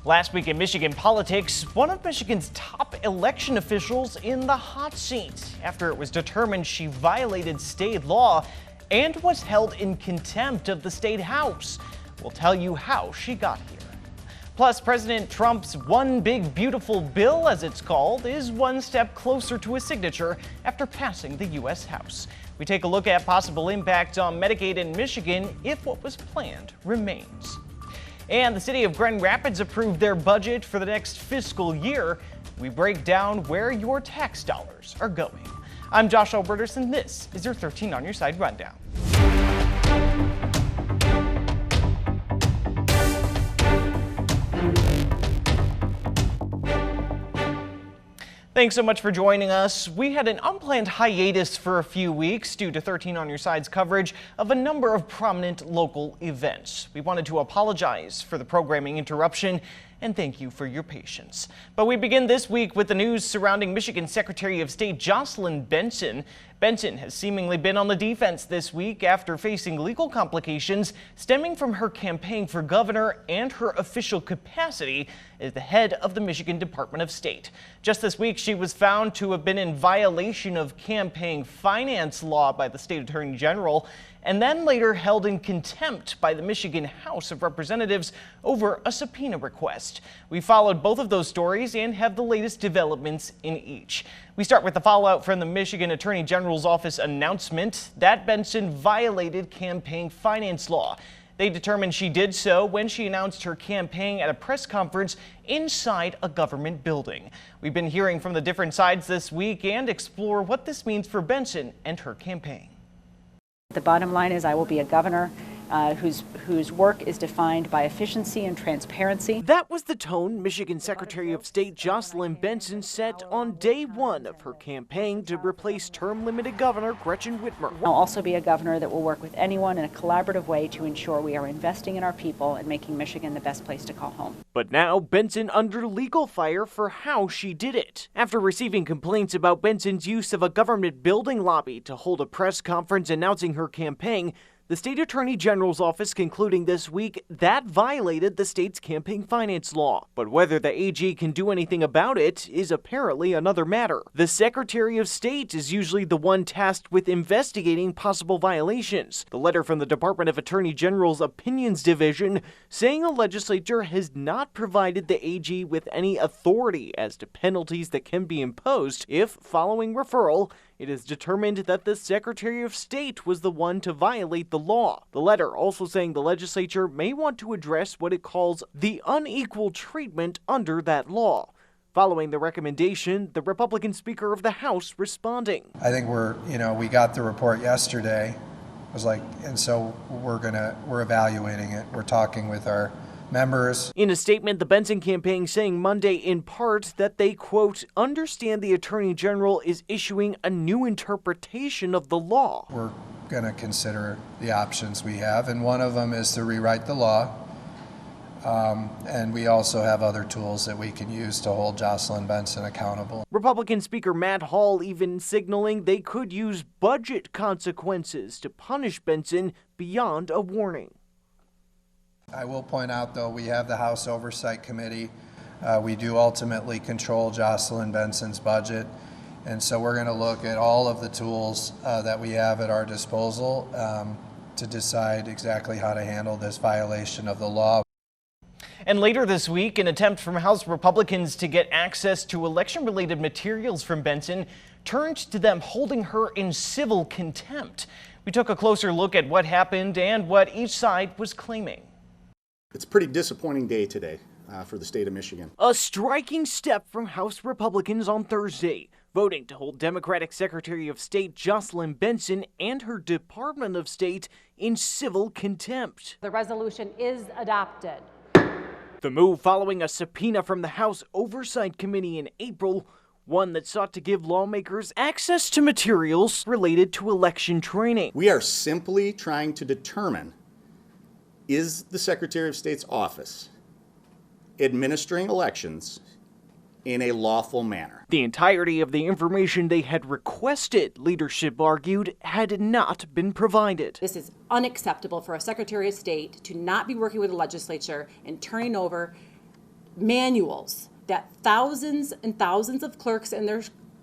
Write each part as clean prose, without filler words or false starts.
Last week in Michigan politics, one of Michigan's top election officials in the hot seat after it was determined she violated state law and was held in contempt of the state house. We'll tell you how she got here. Plus, President Trump's One Big Beautiful Bill, as it's called, is one step closer to a signature after passing the U.S. House. We take a look at possible impact on Medicaid in Michigan if what was planned remains. And the city of Grand Rapids approved their budget for the next fiscal year. We break down where your tax dollars are going. I'm Josh Alburtus, and this is your 13 on Your Side Rundown. Thanks so much for joining us. We had an unplanned hiatus for a few weeks due to 13 on Your Side's coverage of a number of prominent local events. We wanted to apologize for the programming interruption and thank you for your patience. But we begin this week with the news surrounding Michigan Secretary of State Jocelyn Benson. Benson has seemingly been on the defense this week after facing legal complications stemming from her campaign for governor and her official capacity as the head of the Michigan Department of State. Just this week, she was found to have been in violation of campaign finance law by the state attorney general, and then later held in contempt by the Michigan House of Representatives over a subpoena request. We followed both of those stories and have the latest developments in each. We start with the fallout from the Michigan Attorney General's office announcement that Benson violated campaign finance law. They determined she did so when she announced her campaign at a press conference inside a government building. We've been hearing from the different sides this week and explore what this means for Benson and her campaign. The bottom line is I will be a governor whose work is defined by efficiency and transparency. That was the tone Michigan Secretary of State Jocelyn Benson set on day one of her campaign to replace term-limited Governor Gretchen Whitmer. I'll also be a governor that will work with anyone in a collaborative way to ensure we are investing in our people and making Michigan the best place to call home. But now Benson under legal fire for how she did it. After receiving complaints about Benson's use of a government building lobby to hold a press conference announcing her campaign, the state attorney general's office concluding this week that violated the state's campaign finance law. But whether the AG can do anything about it is apparently another matter. The Secretary of State is usually the one tasked with investigating possible violations. The letter from the Department of Attorney General's Opinions Division saying the legislature has not provided the AG with any authority as to penalties that can be imposed if, following referral, it is determined that the Secretary of State was the one to violate the law. The letter also saying the legislature may want to address what it calls the unequal treatment under that law. Following the recommendation, the Republican Speaker of the House responding. I think we got the report yesterday. And so we're evaluating it. We're talking with our members. In a statement, the Benson campaign saying Monday in part that they, quote, understand the Attorney General is issuing a new interpretation of the law. We're going to consider the options we have, and one of them is to rewrite the law. And we also have other tools that we can use to hold Jocelyn Benson accountable. Republican Speaker Matt Hall even signaling they could use budget consequences to punish Benson beyond a warning. I will point out, though, we have the House Oversight Committee. We do ultimately control Jocelyn Benson's budget. And so we're going to look at all of the tools that we have at our disposal to decide exactly how to handle this violation of the law. And later this week, an attempt from House Republicans to get access to election-related materials from Benson turned to them holding her in civil contempt. We took a closer look at what happened and what each side was claiming. It's a pretty disappointing day today for the state of Michigan. A striking step from House Republicans on Thursday, voting to hold Democratic Secretary of State Jocelyn Benson and her Department of State in civil contempt. The resolution is adopted. The move following a subpoena from the House Oversight Committee in April, one that sought to give lawmakers access to materials related to election training. We are simply trying to determine, is the Secretary of State's office administering elections in a lawful manner? The entirety of the information they had requested, leadership argued, had not been provided. This is unacceptable for a Secretary of State to not be working with the legislature and turning over manuals that thousands and thousands of clerks and their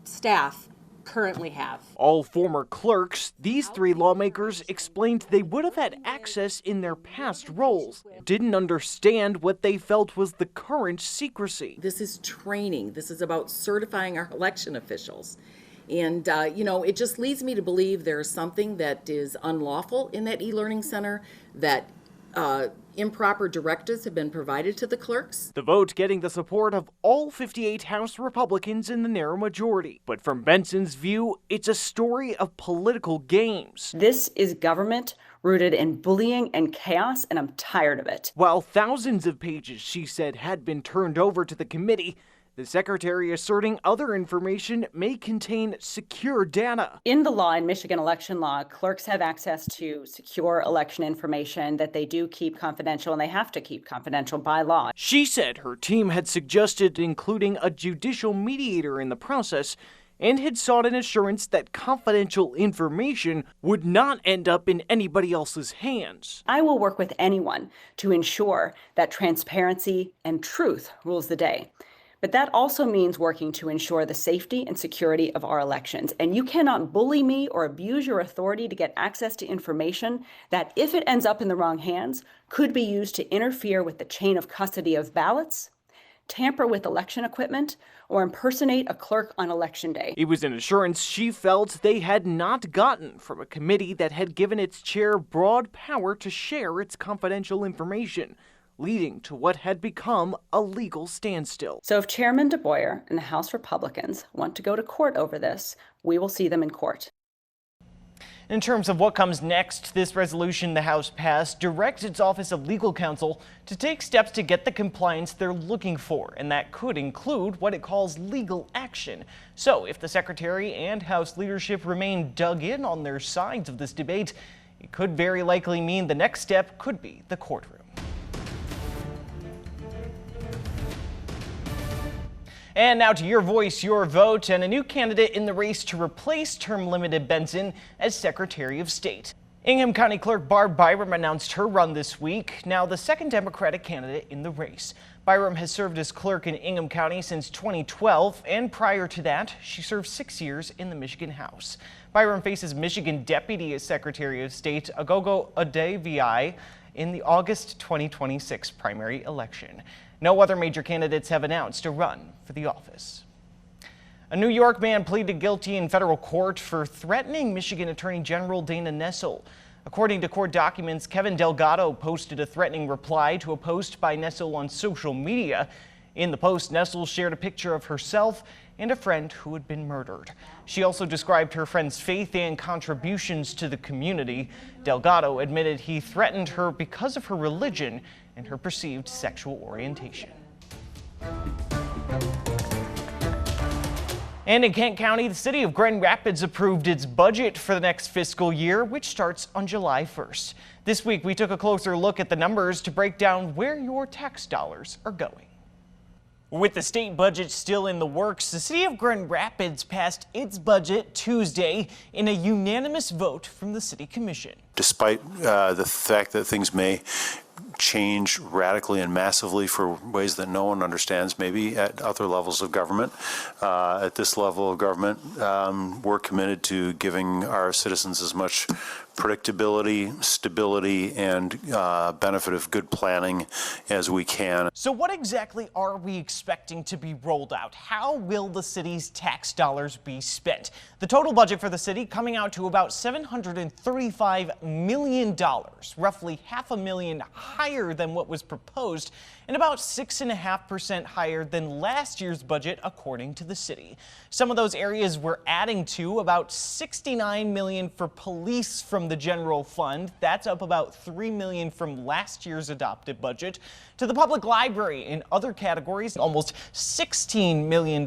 staff currently have. All former clerks, these three lawmakers explained they would have had access in their past roles, didn't understand what they felt was the current secrecy. This is training. This is about certifying our election officials. And, it just leads me to believe there's something that is unlawful in that e-learning center, that improper directives have been provided to the clerks. The vote getting the support of all 58 House Republicans in the narrow majority. But from Benson's view, it's a story of political games. This is government rooted in bullying and chaos, and I'm tired of it. While thousands of pages, she said, had been turned over to the committee, the secretary asserting other information may contain secure data. In the law, in Michigan election law, clerks have access to secure election information that they do keep confidential, and they have to keep confidential by law. She said her team had suggested including a judicial mediator in the process and had sought an assurance that confidential information would not end up in anybody else's hands. I will work with anyone to ensure that transparency and truth rules the day. But that also means working to ensure the safety and security of our elections. And you cannot bully me or abuse your authority to get access to information that, if it ends up in the wrong hands, could be used to interfere with the chain of custody of ballots, tamper with election equipment, or impersonate a clerk on election day. It was an assurance she felt they had not gotten from a committee that had given its chair broad power to share its confidential information, leading to what had become a legal standstill. So if Chairman DeBoyer and the House Republicans want to go to court over this, we will see them in court. In terms of what comes next, this resolution the House passed directs its Office of Legal Counsel to take steps to get the compliance they're looking for, and that could include what it calls legal action. So if the Secretary and House leadership remain dug in on their sides of this debate, it could very likely mean the next step could be the courtroom. And now to your voice, your vote, and a new candidate in the race to replace term-limited Benson as Secretary of State. Ingham County Clerk Barb Byram announced her run this week, now the second Democratic candidate in the race. Byram has served as clerk in Ingham County since 2012, and prior to that, she served 6 years in the Michigan House. Byram faces Michigan Deputy Secretary of State Agogo Adeviyi in the August 2026 primary election. No other major candidates have announced a run for the office. A New York man pleaded guilty in federal court for threatening Michigan Attorney General Dana Nessel. According to court documents, Kevin Delgado posted a threatening reply to a post by Nessel on social media. In the post, Nessel shared a picture of herself and a friend who had been murdered. She also described her friend's faith and contributions to the community. Delgado admitted he threatened her because of her religion and her perceived sexual orientation. And in Kent County, the city of Grand Rapids approved its budget for the next fiscal year, which starts on July 1st. This week, we took a closer look at the numbers to break down where your tax dollars are going. With the state budget still in the works, the city of Grand Rapids passed its budget Tuesday in a unanimous vote from the city commission. Despite the fact that things may change radically and massively for ways that no one understands, maybe at other levels of government, at this level of government, we're committed to giving our citizens as much predictability, stability, and benefit of good planning as we can. So what exactly are we expecting to be rolled out? How will the city's tax dollars be spent? The total budget for the city coming out to about $735 million, roughly $500,000 higher than what was proposed and about 6.5% higher than last year's budget, according to the city. Some of those areas we're adding to: about $69 million for police from the general fund. That's up about $3 million from last year's adopted budget. To the public library in other categories, almost $16 million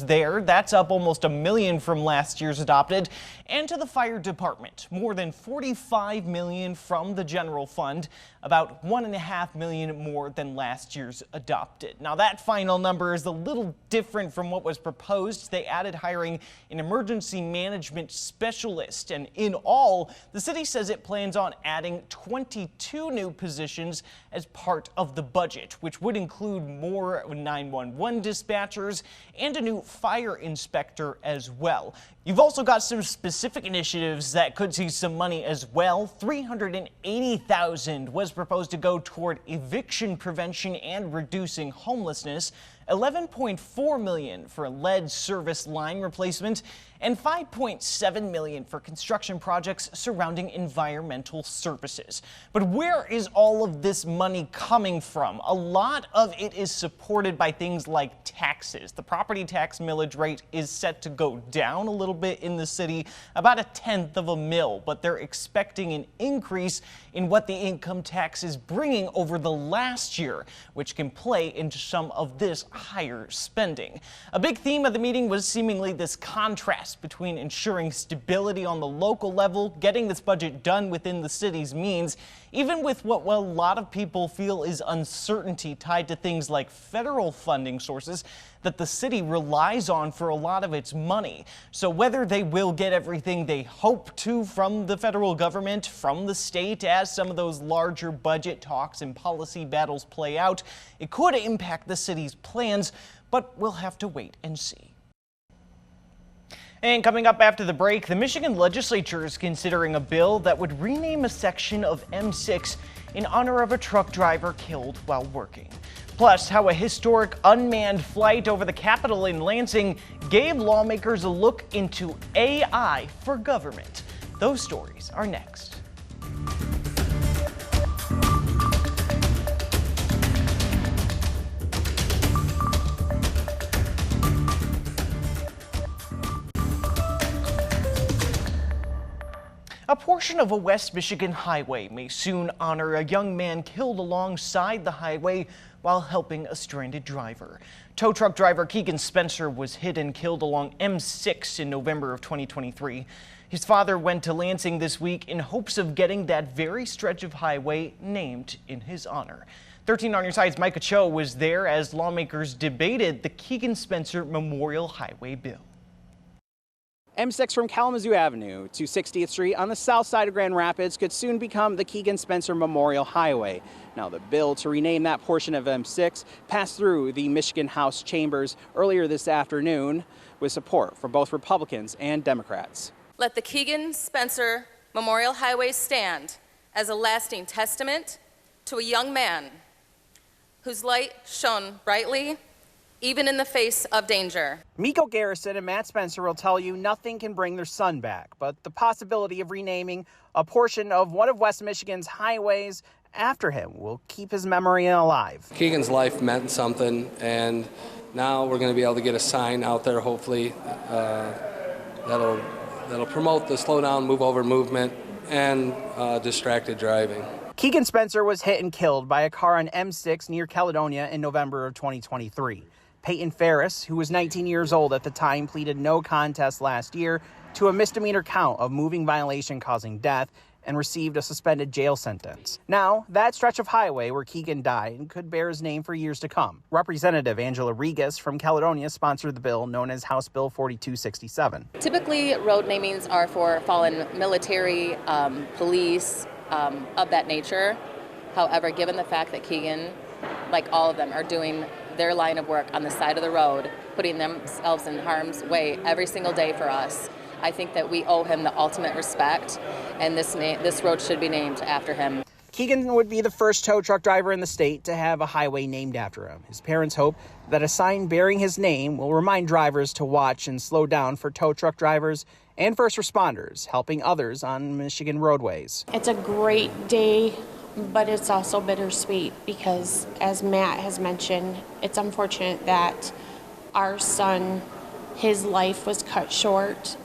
there. That's up almost $1 million from last year's adopted. And to the fire department, more than $45 million from the general fund, about $1.5 million more than last year's adopted. Now that final number is a little different from what was proposed. They added hiring an emergency management specialist, and in all, the city says it plans on adding 22 new positions as part of the budget, which would include more 911 dispatchers and a new fire inspector as well. You've also got some specific initiatives that could see some money as well. $380,000 was proposed to go toward eviction prevention and reducing homelessness, $11.4 million for lead service line replacement, and $5.7 million for construction projects surrounding environmental services. But where is all of this money coming from? A lot of it is supported by things like taxes. The property tax millage rate is set to go down a little bit in the city, about 1/10 of a mil, but they're expecting an increase in what the income tax is bringing over the last year, which can play into some of this higher spending. A big theme of the meeting was seemingly this contrast between ensuring stability on the local level, getting this budget done within the city's means, even with what a lot of people feel is uncertainty tied to things like federal funding sources that the city relies on for a lot of its money. So whether they will get everything they hope to from the federal government, from the state, as some of those larger budget talks and policy battles play out, it could impact the city's plans, but we'll have to wait and see. And coming up after the break, the Michigan legislature is considering a bill that would rename a section of M6 in honor of a truck driver killed while working. Plus, how a historic unmanned flight over the Capitol in Lansing gave lawmakers a look into AI for government. Those stories are next. A portion of a West Michigan highway may soon honor a young man killed alongside the highway while helping a stranded driver. Tow truck driver Keegan Spencer was hit and killed along M6 in November of 2023. His father went to Lansing this week in hopes of getting that very stretch of highway named in his honor. 13 on your side's Micah Cho was there as lawmakers debated the Keegan Spencer Memorial Highway bill. M6 from Kalamazoo Avenue to 60th Street on the south side of Grand Rapids could soon become the Keegan Spencer Memorial Highway. Now, the bill to rename that portion of M6 passed through the Michigan House chambers earlier this afternoon with support from both Republicans and Democrats. Let the Keegan Spencer Memorial Highway stand as a lasting testament to a young man whose light shone brightly even in the face of danger. Miko Garrison and Matt Spencer will tell you nothing can bring their son back, but the possibility of renaming a portion of one of West Michigan's highways after him will keep his memory alive. Keegan's life meant something, and now we're going to be able to get a sign out there, hopefully, that'll promote the slow down, move over movement and distracted driving. Keegan Spencer was hit and killed by a car on M6 near Caledonia in November of 2023. Peyton Ferris, who was 19 years old at the time, pleaded no contest last year to a misdemeanor count of moving violation causing death and received a suspended jail sentence. Now, that stretch of highway where Keegan died could bear his name for years to come. Representative Angela Regas from Caledonia sponsored the bill known as House Bill 4267. Typically, road namings are for fallen military, police, of that nature. However, given the fact that Keegan, like all of them, are doing their line of work on the side of the road, putting themselves in harm's way every single day for us, I think that we owe him the ultimate respect, and this road should be named after him. Keegan would be the first tow truck driver in the state to have a highway named after him. His parents hope that a sign bearing his name will remind drivers to watch and slow down for tow truck drivers and first responders helping others on Michigan roadways. It's a great day, but it's also bittersweet because, as Matt has mentioned, it's unfortunate that our son, his life was cut short,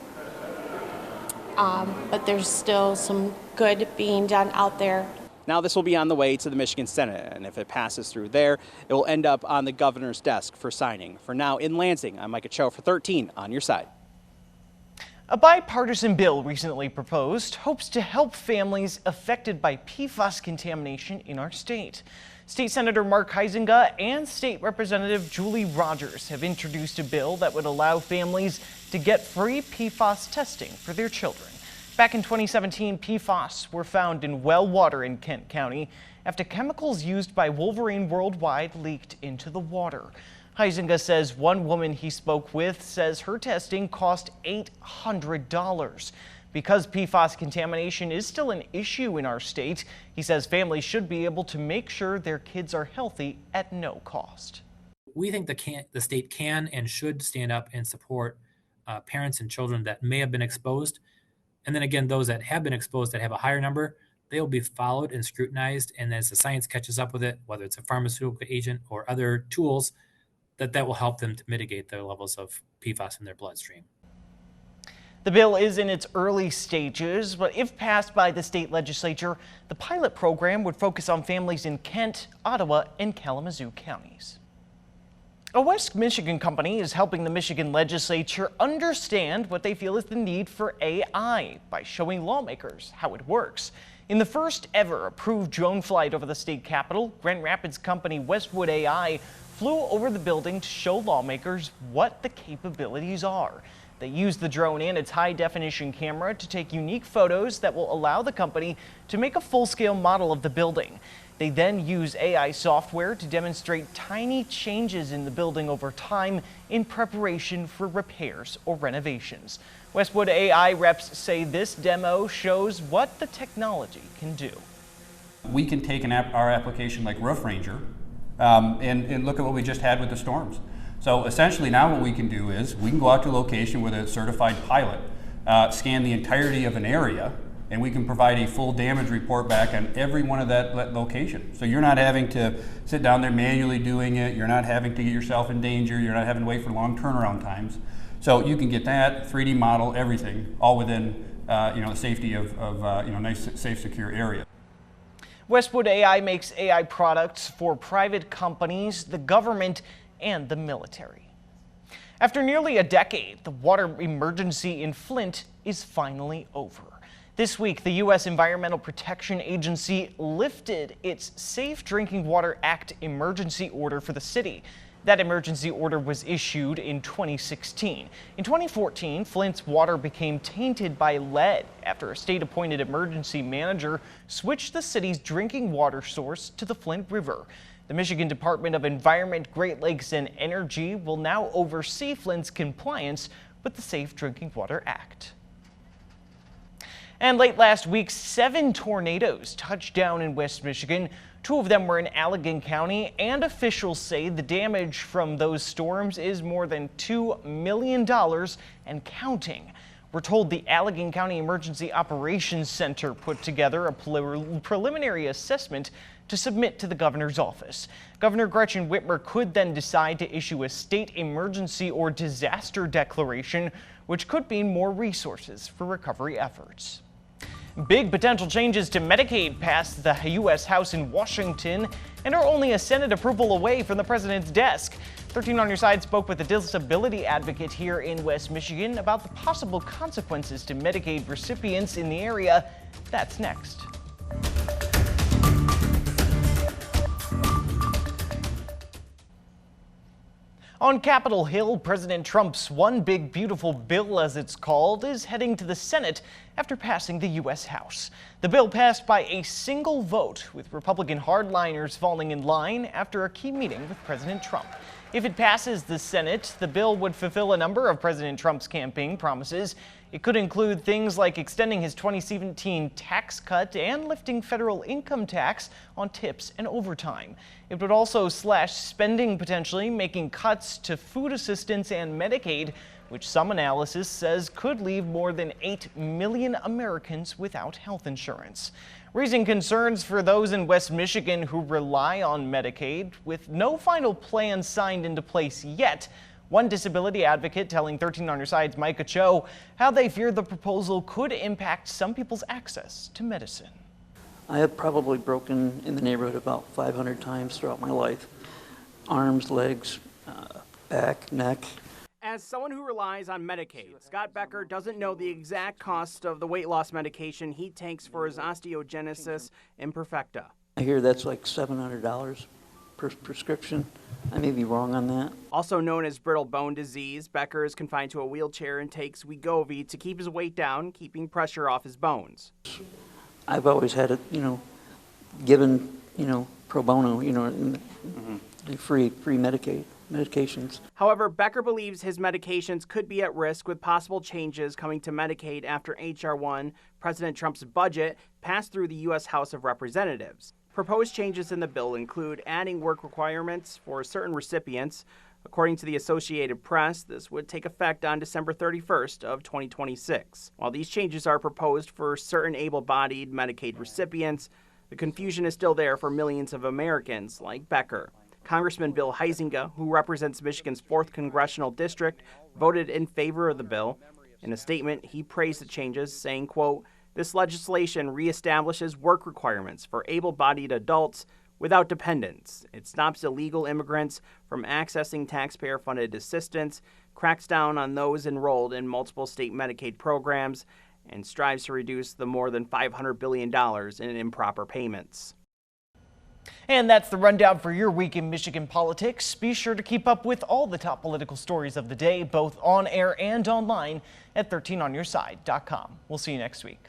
but there's still some good being done out there. Now this will be on the way to the Michigan Senate, and if it passes through there, it will end up on the governor's desk for signing. For now, in Lansing, I'm Micah Cho for 13 on your side. A bipartisan bill recently proposed hopes to help families affected by PFAS contamination in our state. State Senator Mark Huizenga and State Representative Julie Rogers have introduced a bill that would allow families to get free PFAS testing for their children. Back in 2017, PFAS were found in well water in Kent County after chemicals used by Wolverine Worldwide leaked into the water. Huizenga says one woman he spoke with says her testing cost $800. Because PFAS contamination is still an issue in our state, he says families should be able to make sure their kids are healthy at no cost. We think the state can and should stand up and support parents and children that may have been exposed. And then again, those that have been exposed that have a higher number, they will be followed and scrutinized. And as the science catches up with it, whether it's a pharmaceutical agent or other tools, that will help them to mitigate their levels of PFAS in their bloodstream. The bill is in its early stages, but if passed by the state legislature, the pilot program would focus on families in Kent, Ottawa, and Kalamazoo counties. A West Michigan company is helping the Michigan legislature understand what they feel is the need for AI by showing lawmakers how it works. In the first ever approved drone flight over the state capitol, Grand Rapids company Westwood AI flew over the building to show lawmakers what the capabilities are. They used the drone and its high-definition camera to take unique photos that will allow the company to make a full-scale model of the building. They then use AI software to demonstrate tiny changes in the building over time in preparation for repairs or renovations. Westwood AI reps say this demo shows what the technology can do. We can take our application like Roof Ranger and look at what we just had with the storms. So essentially now what we can do is we can go out to a location with a certified pilot, scan the entirety of an area, and we can provide a full damage report back on every one of that location. So you're not having to sit down there manually doing it, you're not having to get yourself in danger, you're not having to wait for long turnaround times. So you can get that, 3D model, everything, all within the safety of nice, safe, secure area. Westwood AI makes AI products for private companies, the government, and the military. After nearly a decade, the water emergency in Flint is finally over. This week, the U.S. Environmental Protection Agency lifted its Safe Drinking Water Act emergency order for the city. That emergency order was issued in 2016. In 2014, Flint's water became tainted by lead after a state-appointed emergency manager switched the city's drinking water source to the Flint River. The Michigan Department of Environment, Great Lakes, and Energy will now oversee Flint's compliance with the Safe Drinking Water Act. And late last week, 7 tornadoes touched down in West Michigan. 2 of them were in Allegan County, and officials say the damage from those storms is more than $2 million and counting. We're told the Allegan County Emergency Operations Center put together a preliminary assessment to submit to the governor's office. Governor Gretchen Whitmer could then decide to issue a state emergency or disaster declaration, which could mean more resources for recovery efforts. Big potential changes to Medicaid passed the U.S. House in Washington and are only a Senate approval away from the president's desk. 13 on Your Side spoke with a disability advocate here in West Michigan about the possible consequences to Medicaid recipients in the area. That's next. On Capitol Hill, President Trump's One Big Beautiful Bill, as it's called, is heading to the Senate after passing the U.S. House. The bill passed by a single vote, with Republican hardliners falling in line after a key meeting with President Trump. If it passes the Senate, the bill would fulfill a number of President Trump's campaign promises. It could include things like extending his 2017 tax cut and lifting federal income tax on tips and overtime. It would also slash spending, potentially making cuts to food assistance and Medicaid, which some analysis says could leave more than 8 million Americans without health insurance, raising concerns for those in West Michigan who rely on Medicaid. With no final plan signed into place yet, one disability advocate telling 13 on Your Side's Micah Cho how they fear the proposal could impact some people's access to medicine. I have probably broken in the neighborhood about 500 times throughout my life. Arms, legs, back, neck. As someone who relies on Medicaid, Scott Becker doesn't know the exact cost of the weight loss medication he takes for his osteogenesis imperfecta. I hear that's like $700 per prescription. I may be wrong on that. Also known as brittle bone disease, Becker is confined to a wheelchair and takes Wegovy to keep his weight down, keeping pressure off his bones. I've always had it, given, pro bono, free medications. However, Becker believes his medications could be at risk with possible changes coming to Medicaid after H.R. 1, President Trump's budget, passed through the U.S. House of Representatives. Proposed changes in the bill include adding work requirements for certain recipients. According to the Associated Press, this would take effect on December 31st of 2026. While these changes are proposed for certain able-bodied Medicaid recipients, the confusion is still there for millions of Americans like Becker. Congressman Bill Huizenga, who represents Michigan's 4th Congressional District, voted in favor of the bill. In a statement, he praised the changes, saying, quote, "This legislation reestablishes work requirements for able-bodied adults without dependents. It stops illegal immigrants from accessing taxpayer-funded assistance, cracks down on those enrolled in multiple state Medicaid programs, and strives to reduce the more than $500 billion in improper payments." And that's the rundown for your week in Michigan politics. Be sure to keep up with all the top political stories of the day, both on air and online at 13onyourside.com. We'll see you next week.